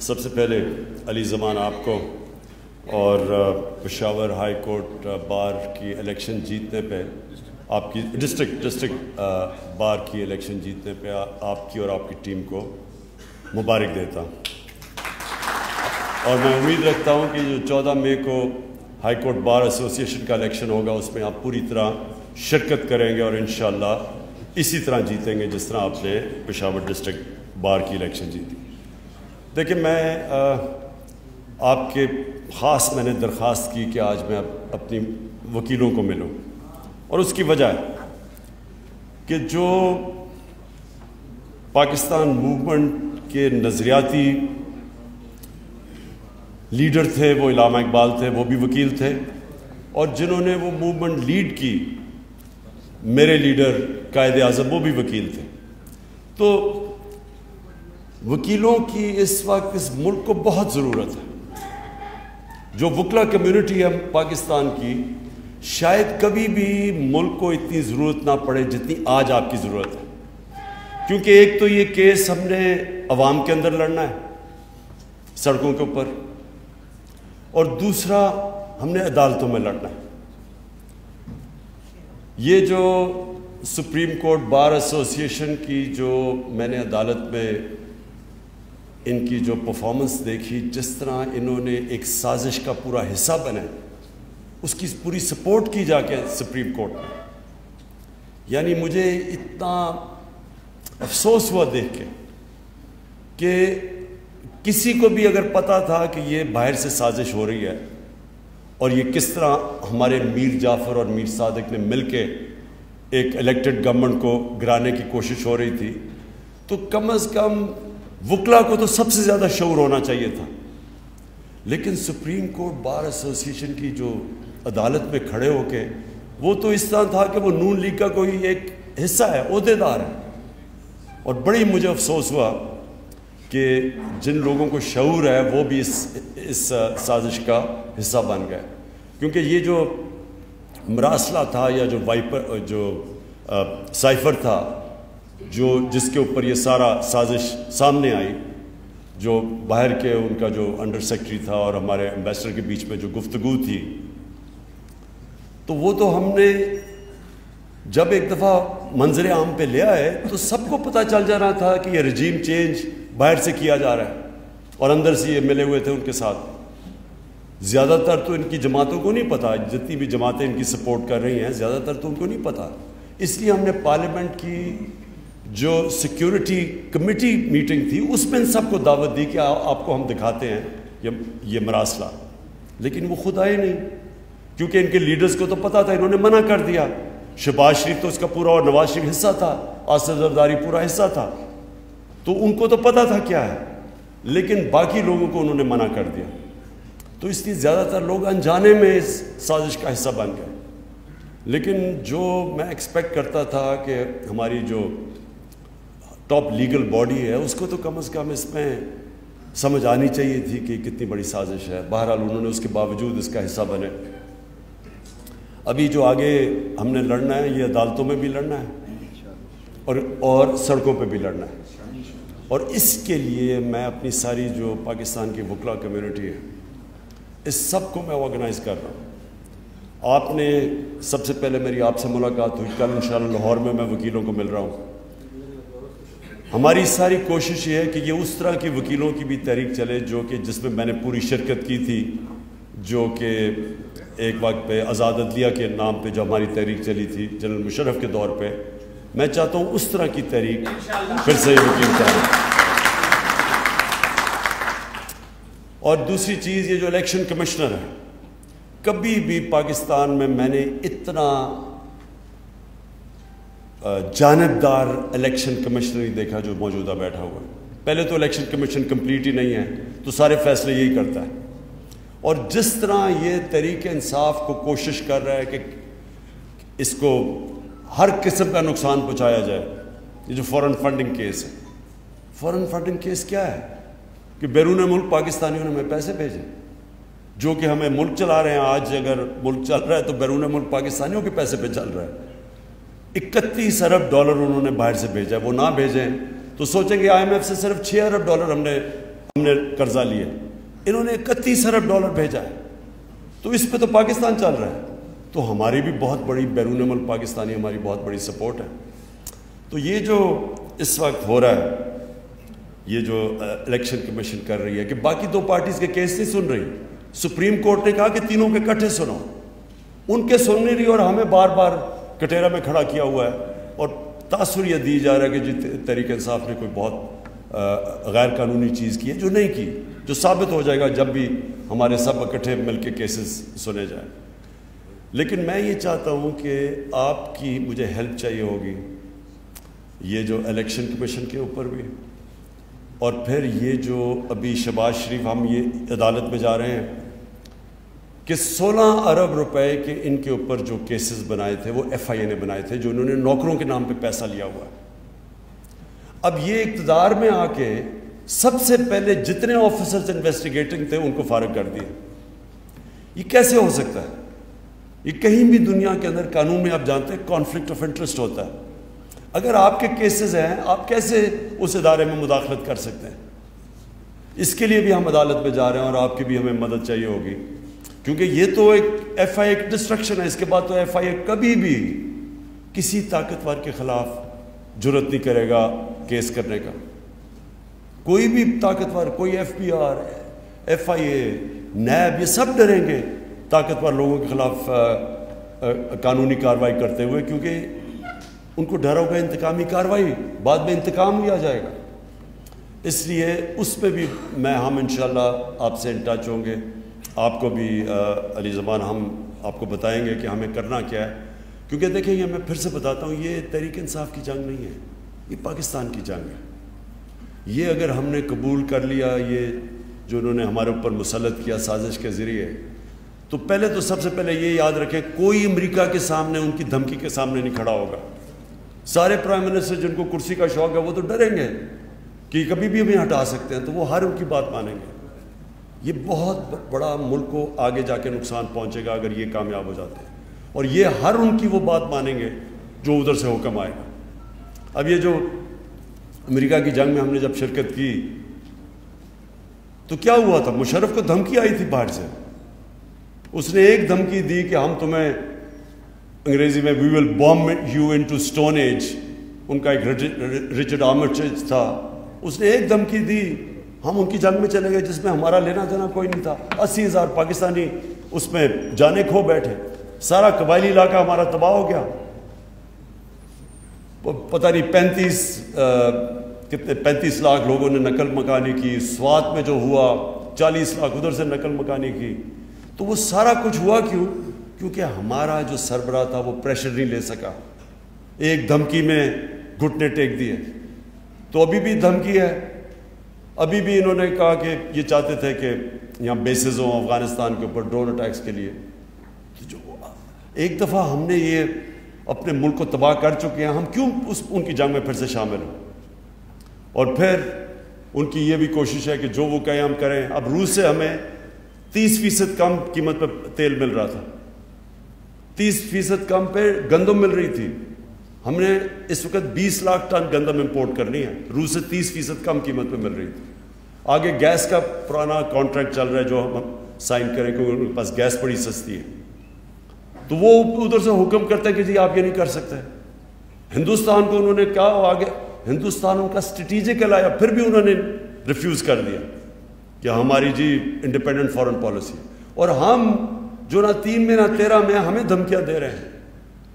سب سے پہلے علی زمان آپ کو اور پشاور ہائی کورٹ بار کی الیکشن جیتنے پہ آپ کی ڈسٹرکٹ بار کی الیکشن جیتنے پہ آپ کی اور آپ کی ٹیم کو مبارک دیتا ہوں، اور میں امید رکھتا ہوں کہ جو 14 مئی کو ہائی کورٹ بار ایسوسی ایشن کا الیکشن ہوگا اس میں آپ پوری طرح شرکت کریں گے اور انشاءاللہ اسی طرح جیتیں گے جس طرح آپ نے پشاور ڈسٹرکٹ بار کی الیکشن جیتی۔ دیکھیں، میں آپ کے میں نے درخواست کی کہ آج میں اپنی وکیلوں کو ملوں، اور اس کی وجہ ہے کہ جو پاکستان موومنٹ کے نظریاتی لیڈر تھے وہ علامہ اقبال تھے، وہ بھی وکیل تھے، اور جنہوں نے وہ موومنٹ لیڈ کی میرے لیڈر قائد اعظم وہ بھی وکیل تھے۔ تو وکیلوں کی اس وقت اس ملک کو بہت ضرورت ہے۔ جو وکلا کمیونٹی ہے پاکستان کی، شاید کبھی بھی ملک کو اتنی ضرورت نہ پڑے جتنی آج آپ کی ضرورت ہے، کیونکہ ایک تو یہ کیس ہم نے عوام کے اندر لڑنا ہے سڑکوں کے اوپر، اور دوسرا ہم نے عدالتوں میں لڑنا ہے۔ یہ جو سپریم کورٹ بار ایسوسی ایشن کی جو میں نے عدالت میں ان کی جو پرفارمنس دیکھی، جس طرح انہوں نے ایک سازش کا پورا حصہ بنے، اس کی پوری سپورٹ کی جا کے سپریم کورٹ میں، یعنی مجھے اتنا افسوس ہوا دیکھ کے کہ کسی کو بھی اگر پتا تھا کہ یہ باہر سے سازش ہو رہی ہے اور یہ کس طرح ہمارے میر جعفر اور میر صادق نے مل کے ایک الیکٹڈ گورنمنٹ کو گرانے کی کوشش ہو رہی تھی، تو کم از کم وکلا کو تو سب سے زیادہ شعور ہونا چاہیے تھا۔ لیکن سپریم کورٹ بار ایسوسی ایشن کی جو عدالت میں کھڑے ہو کے، وہ تو اس طرح تھا کہ وہ نون لیگ کا کوئی ایک حصہ ہے، عہدیدار ہے، اور بڑی مجھے افسوس ہوا کہ جن لوگوں کو شعور ہے وہ بھی اس سازش کا حصہ بن گئے، کیونکہ یہ جو مراسلہ تھا یا جو سائفر تھا جس کے اوپر یہ سارا سازش سامنے آئی، جو باہر کے ان کا جو انڈر سیکرٹری تھا اور ہمارے ایمبیسڈر کے بیچ میں جو گفتگو تھی، تو وہ تو ہم نے جب ایک دفعہ منظر عام پہ لے آئے تو سب کو پتہ چل جا رہا تھا کہ یہ رجیم چینج باہر سے کیا جا رہا ہے، اور اندر سے یہ ملے ہوئے تھے ان کے ساتھ۔ زیادہ تر تو ان کی جماعتوں کو نہیں پتہ، جتنی بھی جماعتیں ان کی سپورٹ کر رہی ہیں زیادہ تر تو ان کو نہیں پتہ، اس لیے ہم نے پارلیمنٹ کی جو سیکیورٹی کمیٹی میٹنگ تھی اس میں ان سب کو دعوت دی کہ آپ کو ہم دکھاتے ہیں یہ مراسلہ، لیکن وہ خود آئے نہیں، کیونکہ ان کے لیڈرز کو تو پتہ تھا، انہوں نے منع کر دیا۔ شہباز شریف تو اس کا پورا اور نواز شریف حصہ تھا، آصف زرداری پورا حصہ تھا، تو ان کو تو پتہ تھا کیا ہے، لیکن باقی لوگوں کو انہوں نے منع کر دیا، تو اس لیے زیادہ تر لوگ انجانے میں اس سازش کا حصہ بن گئے۔ لیکن جو میں ایکسپیکٹ کرتا تھا کہ ہماری جو ٹاپ لیگل باڈی ہے اس کو تو کم از کم اس میں سمجھ آنی چاہیے تھی کہ کتنی بڑی سازش ہے، بہرحال انہوں نے اس کے باوجود اس کا حصہ بنے۔ ابھی جو آگے ہم نے لڑنا ہے یہ عدالتوں میں بھی لڑنا ہے اور سڑکوں پہ بھی لڑنا ہے، اور اس کے لیے میں اپنی ساری جو پاکستان کی وکلا کمیونٹی ہے اس سب کو میں آرگنائز کر رہا ہوں۔ آپ نے سب سے پہلے میری آپ سے ملاقات ہوئی، کل انشاءاللہ لاہور میں وکیلوں کو مل رہا ہوں۔ ہماری ساری کوشش یہ ہے کہ یہ اس طرح کی وکیلوں کی بھی تحریک چلے جس میں نے پوری شرکت کی تھی، جو کہ ایک وقت پہ آزاد عدلیہ کے نام پہ جو ہماری تحریک چلی تھی جنرل مشرف کے دور پہ، میں چاہتا ہوں اس طرح کی تحریک پھر سے وکیل چاہے۔ اور دوسری چیز، یہ جو الیکشن کمشنر ہے، کبھی بھی پاکستان میں نے اتنا جانبدار الیکشن کمشنر نہیں دیکھا جو موجودہ بیٹھا ہوا ہے۔ پہلے تو الیکشن کمیشن کمپلیٹ ہی نہیں ہے، تو سارے فیصلے یہی کرتا ہے، اور جس طرح یہ تحریک انصاف کو کوشش کر رہا ہے کہ اس کو ہر قسم کا نقصان پہنچایا جائے، یہ جو فورن فنڈنگ کیس ہے، فورن فنڈنگ کیس کیا ہے کہ بیرون ملک پاکستانیوں نے ہمیں پیسے بھیجے، جو کہ ہمیں ملک چلا رہے ہیں۔ آج اگر ملک چل رہا ہے تو بیرون ملک پاکستانیوں کے پیسے پہ چل رہا ہے۔ 31 ارب ڈالر انہوں نے باہر سے بھیجا ہے، وہ نہ بھیجیں تو سوچیں گے آئی ایم ایف سے صرف 6 ارب ڈالر ہم نے ہم نے قرضہ لیا، انہوں نے 31 ارب ڈالر بھیجا ہے، تو اس پہ تو پاکستان چل رہا ہے، تو ہماری بھی بہت بڑی بیرون ملک پاکستانی ہماری بہت بڑی سپورٹ ہے۔ تو یہ جو اس وقت ہو رہا ہے، یہ جو الیکشن کمیشن کر رہی ہے کہ باقی دو پارٹیز کے کیس نہیں سن رہی، سپریم کورٹ نے کہا کہ تینوں کے اکٹھے سنو، ان کے سن نہیں رہی اور ہمیں بار بار کٹہرا میں کھڑا کیا ہوا ہے، اور تاثر یہ دی جا رہا ہے کہ جی تحریک انصاف نے کوئی بہت غیر قانونی چیز کی ہے، جو نہیں کی، جو ثابت ہو جائے گا جب بھی ہمارے سب اکٹھے مل کے کیسز سنے جائیں۔ لیکن میں یہ چاہتا ہوں کہ آپ کی مجھے ہیلپ چاہیے ہوگی، یہ جو الیکشن کمیشن کے اوپر بھی، اور پھر یہ جو ابھی شہباز شریف ہم یہ عدالت میں جا رہے ہیں کہ 16 ارب روپے کے ان کے اوپر جو کیسز بنائے تھے وہ ایف آئی اے نے بنائے تھے، جو انہوں نے نوکروں کے نام پہ پیسہ لیا ہوا ہے۔ اب یہ اقتدار میں آ کے سب سے پہلے جتنے آفیسرز انویسٹیگیٹنگ تھے ان کو فارغ کر دیا۔ یہ کیسے ہو سکتا ہے؟ یہ کہیں بھی دنیا کے اندر قانون میں آپ جانتے ہیں کانفلکٹ آف انٹرسٹ ہوتا ہے۔ اگر آپ کے کیسز ہیں، آپ کیسے اس ادارے میں مداخلت کر سکتے ہیں؟ اس کے لیے بھی ہم عدالت میں جا رہے ہیں اور آپ کی بھی ہمیں مدد چاہیے ہوگی، کیونکہ یہ تو ایک ایف آئی اے ایک ڈسٹرکشن ہے۔ اس کے بعد تو ایف آئی اے کبھی بھی کسی طاقتور کے خلاف جرت نہیں کرے گا کیس کرنے کا۔ کوئی بھی طاقتور، کوئی F B R, F I A, NAB, یہ سب ڈریں گے طاقتور لوگوں کے خلاف قانونی کارروائی کرتے ہوئے، کیونکہ ان کو ڈر ہوگا انتقامی کارروائی، بعد میں انتقام بھی آ جائے گا۔ اس لیے اس پہ بھی ہم انشاءاللہ آپ سے ان ٹچ ہوں گے، آپ کو بھی علی زبان ہم آپ کو بتائیں گے کہ ہمیں کرنا کیا ہے، کیونکہ دیکھیں یہ میں پھر سے بتاتا ہوں، یہ تحریک انصاف کی جنگ نہیں ہے، یہ پاکستان کی جنگ ہے۔ یہ اگر ہم نے قبول کر لیا، یہ جو انہوں نے ہمارے اوپر مسلط کیا سازش کے ذریعے، تو پہلے تو سب سے پہلے یہ یاد رکھیں کوئی امریکہ کے سامنے ان کی دھمکی کے سامنے نہیں کھڑا ہوگا۔ سارے پرائم منسٹر جن کو کرسی کا شوق ہے وہ تو ڈریں گے کہ کبھی بھی ہمیں ہٹا سکتے ہیں، تو وہ ہر ان کی بات مانیں گے۔ یہ بہت بڑا ملک کو آگے جا کے نقصان پہنچے گا اگر یہ کامیاب ہو جاتے ہیں، اور یہ ہر ان کی وہ بات مانیں گے جو ادھر سے حکم آئے گا۔ اب یہ جو امریکہ کی جنگ میں ہم نے جب شرکت کی تو کیا ہوا تھا؟ مشرف کو دھمکی آئی تھی باہر سے، اس نے ایک دھمکی دی کہ ہم تمہیں انگریزی میں we will bomb you into stone age, ان کا ایک رچرڈ آرمسٹیج تھا، اس نے ایک دھمکی دی، ہم ان کی جنگ میں چلے گئے جس میں ہمارا لینا دینا کوئی نہیں تھا، 80,000 پاکستانی اس میں جانے کھو بیٹھے، سارا قبائلی علاقہ ہمارا تباہ ہو گیا، پتہ نہیں 35 لاکھ لوگوں نے نقل مکانی کی، سوات میں جو ہوا 40 لاکھ ادھر سے نقل مکانی کی۔ تو وہ سارا کچھ ہوا کیوں؟ کیونکہ ہمارا جو سربراہ تھا وہ پریشر نہیں لے سکا، ایک دھمکی میں گھٹنے ٹیک دیے۔ تو ابھی بھی دھمکی ہے، ابھی بھی انہوں نے کہا کہ یہ چاہتے تھے کہ یہاں بیسز ہوں افغانستان کے اوپر ڈرون اٹیکس کے لیے۔ تو جو ایک دفعہ ہم نے یہ اپنے ملک کو تباہ کر چکے ہیں، ہم کیوں ان کی جنگ میں پھر سے شامل ہوں؟ اور پھر ان کی یہ بھی کوشش ہے کہ جو وہ کہیں ہم کریں۔ اب روس سے ہمیں 30% کم قیمت پہ تیل مل رہا تھا، 30% کم پہ گندم مل رہی تھی، ہم نے اس وقت 20 لاکھ ٹن گندم امپورٹ کرنی ہے، روس سے 30% کم قیمت پہ مل رہی تھی۔ آگے گیس کا پرانا کانٹریکٹ چل رہا ہے جو ہم سائن کریں کیونکہ ان کے پاس گیس بڑی سستی ہے، تو وہ ادھر سے حکم کرتے ہیں کہ جی آپ یہ نہیں کر سکتے۔ ہندوستان کو انہوں نے کہا، آگے ہندوستان ان کا اسٹریٹجک الایا، پھر بھی انہوں نے ریفیوز کر دیا کہ ہماری جی انڈیپینڈنٹ فارن پالیسی، اور ہم جو نہ 3 میں نہ 13 میں ہمیں دھمکیاں دے رہے ہیں۔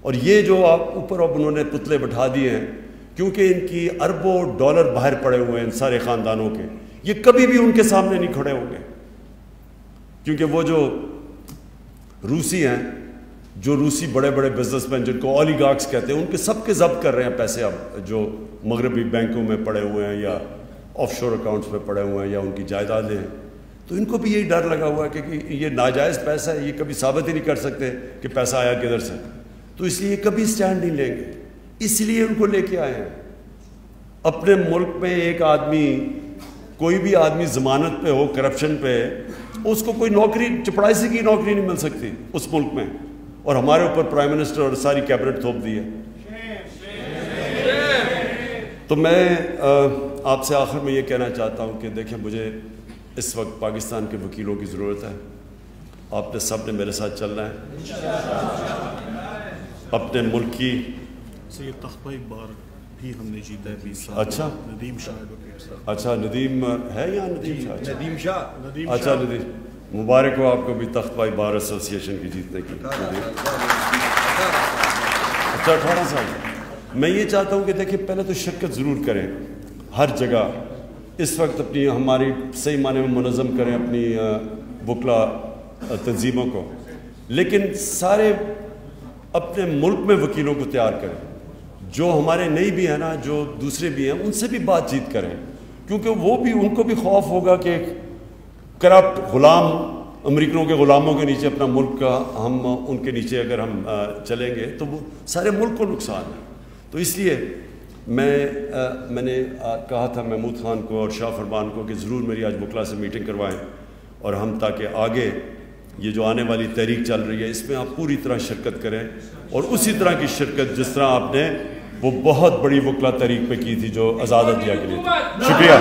اور یہ جو آپ اوپر اب انہوں نے پتلے بٹھا دیے ہیں، کیونکہ ان کی اربوں ڈالر باہر پڑے ہوئے ہیں ان سارے خاندانوں کے، یہ کبھی بھی ان کے سامنے نہیں کھڑے ہوں گے، کیونکہ وہ جو روسی ہیں، جو روسی بڑے بڑے بزنس مین جن کو اولیگارکس کہتے ہیں، ان کے سب کے ضبط کر رہے ہیں پیسے اب جو مغربی بینکوں میں پڑے ہوئے ہیں یا آف شور اکاؤنٹس میں پڑے ہوئے ہیں یا ان کی جائیدادیں ہیں، تو ان کو بھی یہی ڈر لگا ہوا ہے کہ یہ ناجائز پیسہ ہے، یہ کبھی ثابت ہی نہیں کر سکتے کہ پیسہ آیا کدھر سے، تو اس لیے یہ کبھی سٹینڈ نہیں لیں گے، اس لیے ان کو لے کے آئے ہیں۔ اپنے ملک میں ایک آدمی، کوئی بھی آدمی ضمانت پہ ہو کرپشن پہ، اس کو کوئی نوکری، چپڑاسی کی نوکری نہیں مل سکتی اس ملک میں، اور ہمارے اوپر پرائم منسٹر اور ساری کیبنٹ تھوپ دی ہے۔ تو میں آپ سے آخر میں یہ کہنا چاہتا ہوں کہ دیکھیں، مجھے اس وقت پاکستان کے وکیلوں کی ضرورت ہے. آپ نے سب نے میرے ساتھ چلنا ہے. اپنے ملک کی سید تختہ بار بھی ہم نے جیتا ہے 20 سال. اچھا ندیم شاہ. اچھا ندیم ہے یا ندیم شاہ؟ ندیم شاہ. اچھا ندیم مبارک ہو آپ کو بھی تخت بھائی بار ایسوسیشن کی جیتنے کی. اچھا 18 سال. میں یہ چاہتا ہوں کہ دیکھیں پہلے تو شرکت ضرور کریں ہر جگہ. اس وقت اپنی ہماری صحیح معنی میں منظم کریں اپنی وکلا تنظیموں کو, لیکن سارے اپنے ملک میں وکیلوں کو تیار کریں. جو ہمارے نئی بھی ہیں نا, جو دوسرے بھی ہیں, ان سے بھی بات چیت کریں, کیونکہ وہ بھی ان کو بھی خوف ہوگا کہ کرپٹ غلام امریکنوں کے غلاموں کے نیچے اپنا ملک کا ہم ان کے نیچے اگر ہم چلیں گے تو وہ سارے ملک کو نقصان ہے. تو اس لیے میں نے کہا تھا محمود خان کو اور شاہ فرمان کو کہ ضرور میری آج وکلا سے میٹنگ کروائیں, اور ہم تاکہ آگے یہ جو آنے والی تحریک چل رہی ہے اس میں آپ پوری طرح شرکت کریں, اور اسی طرح کی شرکت جس طرح آپ نے وہ بہت بڑی وکلا تحریک پہ کی تھی جو آزاد انڈیا کے لیے. شکریہ.